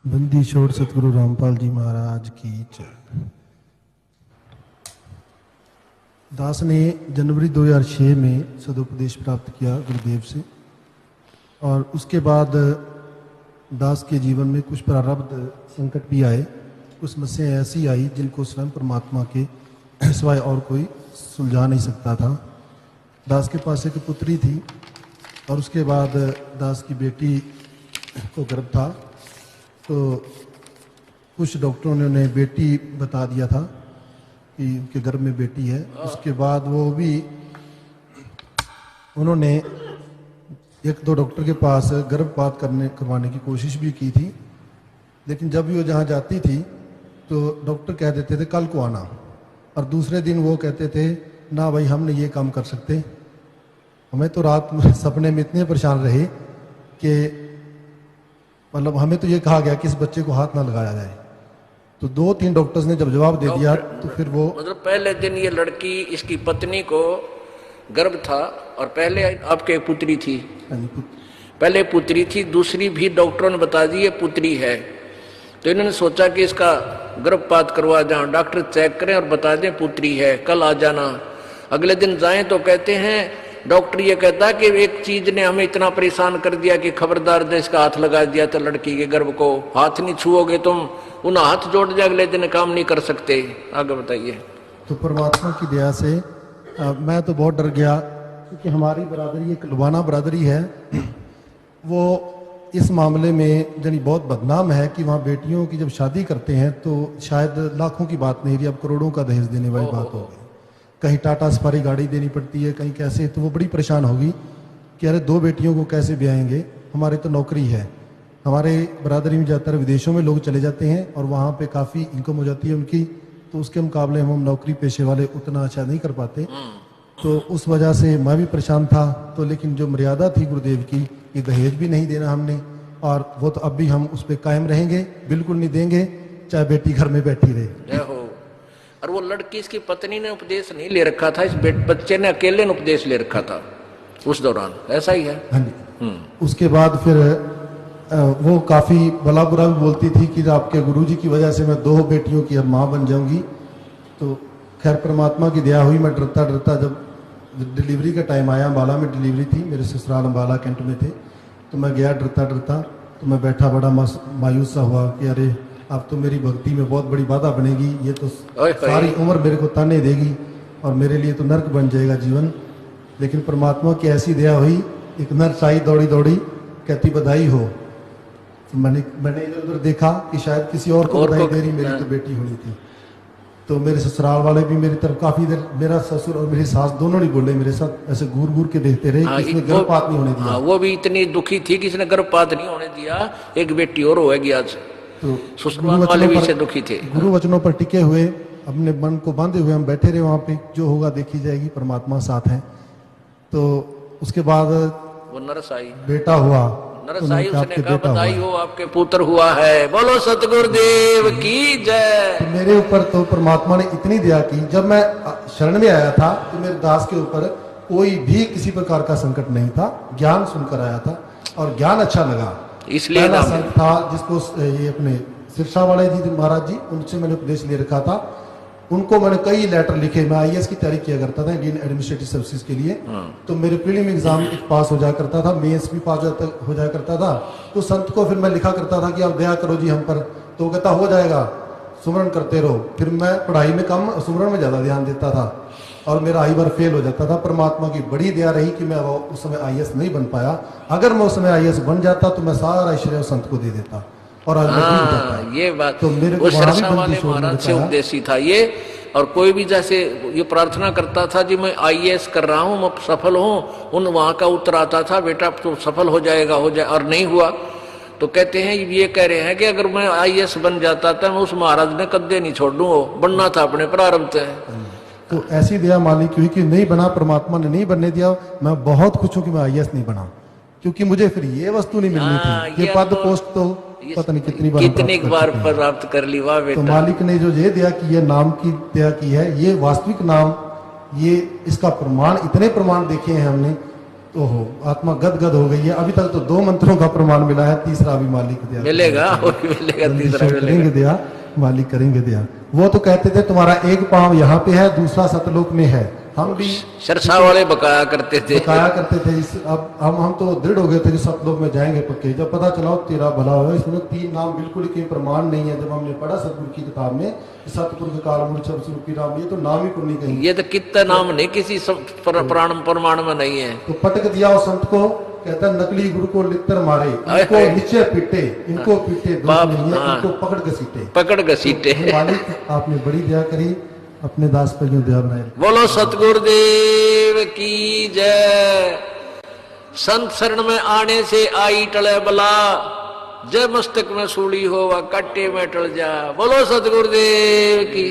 बंदी छोड़ सतगुरु रामपाल जी महाराज की जय। दास ने जनवरी 2006 में सदुपदेश प्राप्त किया गुरुदेव से, और उसके बाद दास के जीवन में कुछ प्रारब्ध संकट भी आए। कुछ समस्याएं ऐसी आई जिनको स्वयं परमात्मा के सिवाय और कोई सुलझा नहीं सकता था। दास के पास एक पुत्री थी और उसके बाद दास की बेटी को गर्भ था, तो कुछ डॉक्टरों ने उन्हें बेटी बता दिया था कि उनके गर्भ में बेटी है। उसके बाद वो भी उन्होंने एक दो डॉक्टर के पास गर्भपात करवाने की कोशिश भी की थी, लेकिन जब भी वो जहाँ जाती थी तो डॉक्टर कह देते थे कल को आना, और दूसरे दिन वो कहते थे ना भाई हम नहीं ये काम कर सकते। हमें तो रात में सपने में इतने परेशान रहे कि मतलब हमें तो ये कहा गया कि इस बच्चे को हाथ ना लगाया जाए। तो 2-3 डॉक्टर्स ने जब जवाब दे दिया तो फिर वो मतलब पहले दिन ये लड़की, इसकी पत्नी को गर्भ था और पहले आपके पुत्री थी, पहले पुत्री थी, दूसरी भी डॉक्टरों ने बता दी ये पुत्री है। तो इन्होंने सोचा कि इसका गर्भपात करवा जाओ, डॉक्टर चेक करें और बता दें पुत्री है, कल आ जाना। अगले दिन जाएं तो कहते हैं डॉक्टर ये कहता कि एक चीज ने हमें इतना परेशान कर दिया कि खबरदार ने इसका हाथ लगा दिया तो लड़की के गर्भ को हाथ नहीं छुओगे तुम, उन हाथ जोड़ दिया, अगले दिन काम नहीं कर सकते। आगे बताइए। तो परमात्मा की दया से मैं तो बहुत डर गया, क्योंकि हमारी बरादरी एक लुबाना बरादरी है, वो इस मामले में जनी बहुत बदनाम है कि वहाँ बेटियों की जब शादी करते हैं तो शायद लाखों की बात नहीं रही, अब करोड़ों का दहेज देने वाली बात हो गई। कहीं टाटा सफारी गाड़ी देनी पड़ती है, कहीं कैसे, तो वो बड़ी परेशान होगी कि अरे 2 बेटियों को कैसे ब्याएंगे, हमारे तो नौकरी है। हमारे बरादरी में ज़्यादातर विदेशों में लोग चले जाते हैं और वहाँ पे काफ़ी इनकम हो जाती है उनकी, तो उसके मुकाबले हम नौकरी पेशे वाले उतना अच्छा नहीं कर पाते। तो उस वजह से मैं भी परेशान था। तो लेकिन जो मर्यादा थी गुरुदेव की, ये दहेज भी नहीं देना हमने, और वो तो अब भी हम उस पर कायम रहेंगे, बिल्कुल नहीं देंगे, चाहे बेटी घर में बैठी रहे। और वो लड़की, इसकी पत्नी ने उपदेश नहीं ले रखा था, इस बच्चे ने अकेले ने उपदेश ले रखा था उस दौरान, ऐसा ही है। हाँ जी। उसके बाद फिर वो काफ़ी भला बुरा भी बोलती थी कि आपके गुरुजी की वजह से मैं 2 बेटियों की अब माँ बन जाऊंगी। तो खैर परमात्मा की दया हुई, मैं डरता डरता जब डिलीवरी का टाइम आया, अम्बाला में डिलीवरी थी, मेरे ससुराल अम्बाला कैंट में थे, तो मैं गया डरता डरता। तो मैं बैठा बड़ा मायूस सा हुआ कि अरे अब तो मेरी भक्ति में बहुत बड़ी बाधा बनेगी, ये तो सारी उम्र मेरे को ताने देगी और मेरे लिए तो नर्क बन जाएगा जीवन। लेकिन परमात्मा की ऐसी दया हुई, एक नर्स आई दौड़ी दौड़ी, कहती बधाई हो। तो मैंने इधर उधर देखा कि शायद किसी और को बधाई दे रही, मेरी तो बेटी होनी थी। तो मेरे ससुराल वाले भी मेरी तरफ काफी देर, मेरा ससुर और मेरी सास दोनों नहीं बोले, मेरे साथ ऐसे घूर घूर के देखते रहे कि इसने गर्भपात नहीं होने दिया। वो भी इतनी दुखी थी कि इसने गर्भपात नहीं होने दिया, एक बेटी और होगी आज। तो ससुराल वाले भी से दुखी थे। गुरु वचनों पर टिके हुए, अपने मन को बांधे हुए हम बैठे रहे वहां पे, जो होगा देखी जाएगी, परमात्मा साथ है। तो उसके बाद वो नरस आई, बेटा हुआ, नरस आई, उसने कहा बधाई हो आपके पुत्र हुआ है, बोलो सतगुरुदेव की जय। तो मेरे ऊपर तो परमात्मा ने इतनी दया की, जब मैं शरण में आया था तो मेरे दास के ऊपर कोई भी किसी प्रकार का संकट नहीं था, ज्ञान सुनकर आया था और ज्ञान अच्छा लगा। इसलिए संत था जिसको ये अपने सिरसा वाले जी महाराज जी, उनसे मैंने उपदेश ले रखा था। उनको मैंने कई लेटर लिखे, मैं आईएएस की तैयारी किया करता था इंडियन एडमिनिस्ट्रेटिव सर्विसेज के लिए। तो मेरे प्रीलिम एग्जाम पास हो जाया करता था, मेंस भी पास हो जाया करता था। तो संत को फिर मैं लिखा करता था कि आप दया करो जी हम पर, तो कहता हो जाएगा, सुमरन करते रहो। फिर मैं पढ़ाई में कम, सुमरन में ज्यादा ध्यान देता था और मेरा आई बार फेल हो जाता था। परमात्मा की बड़ी दया रही कि मैं उस समय आईएएस नहीं बन पाया। अगर मैं उस समय आईएएस बन जाता तो मैं सारा श्रेय संत को दे देता और आज ये बात तो मेरे वो सरसा वाले महाराज से उपदेशी था ये। और कोई भी जैसे ये प्रार्थना करता था जी मैं आईएएस कर रहा हूँ, मैं सफल हूँ, उन वहां का उत्तर आता था बेटा तो सफल हो जाएगा, और नहीं हुआ। तो कहते हैं ये कह रहे हैं कि अगर मैं आईएएस बन जाता था मैं उस महाराज ने कद्दे नहीं छोड़ दूँ, बनना था अपने प्रारंभ से। तो ऐसी दया मालिक हुई कि नहीं बना, परमात्मा ने नहीं बनने दिया। मैं बहुत खुश हूँ कि मैं आईएएस नहीं बना, क्योंकि मुझे फिर ये वस्तु नहीं मिलनी थी, ये पद पोस्ट तो पता नहीं कितनी बार प्राप्त कर ली। वाह बेटा। तो मालिक ने जो ये दया की है, नाम की दया की है, ये वास्तविक नाम, ये इसका प्रमाण, इतने प्रमाण देखे हैं हमने ओहो, आत्मा गदगद हो गई है। अभी तक तो 2 मंत्रों का प्रमाण मिला है, तीसरा भी मालिक दया मिलेगा, और मिलेगा, जल्दी तीसरा से मिलेगा। करेंगे दया, मालिक करेंगे दया। वो तो कहते थे तुम्हारा एक पांव यहाँ पे है, दूसरा सतलोक में है। हम भी सरसा वाले बकाया करते थे। बताया करते थे। अब हम तो दृढ़ हो गए थे कि सतलोक में जाएंगे पक्के। जब पता चला तेरा भला हुआ, इसमें 3 नाम बिल्कुल ही प्रमाण नहीं है। जब हमने पढ़ा सतगुरु की किताब में, सतपुर काल मूर्छ स्वरूपी राम, ये तो नाम ही को नहीं कहीं। ये तो कितना नाम नहीं, किसी प्रमाण में नहीं है। तो पटक दिया उस संत को, कहता नकली गुरु को लित्तर मारे, इनको नीचे पीटे, इनको पीटे, दोष नहीं है, इनको पकड़ घसीटे, पकड़ घसीटे। मालिक आपने बड़ी दया करी, अपने दास पर यूं दया बनाए। बोलो सतगुरुदेव की जय। संत शरण में आने से आई टले बला, जय मस्तक में सूली हो व काटे में टल जा। बोलो सतगुरुदेव की।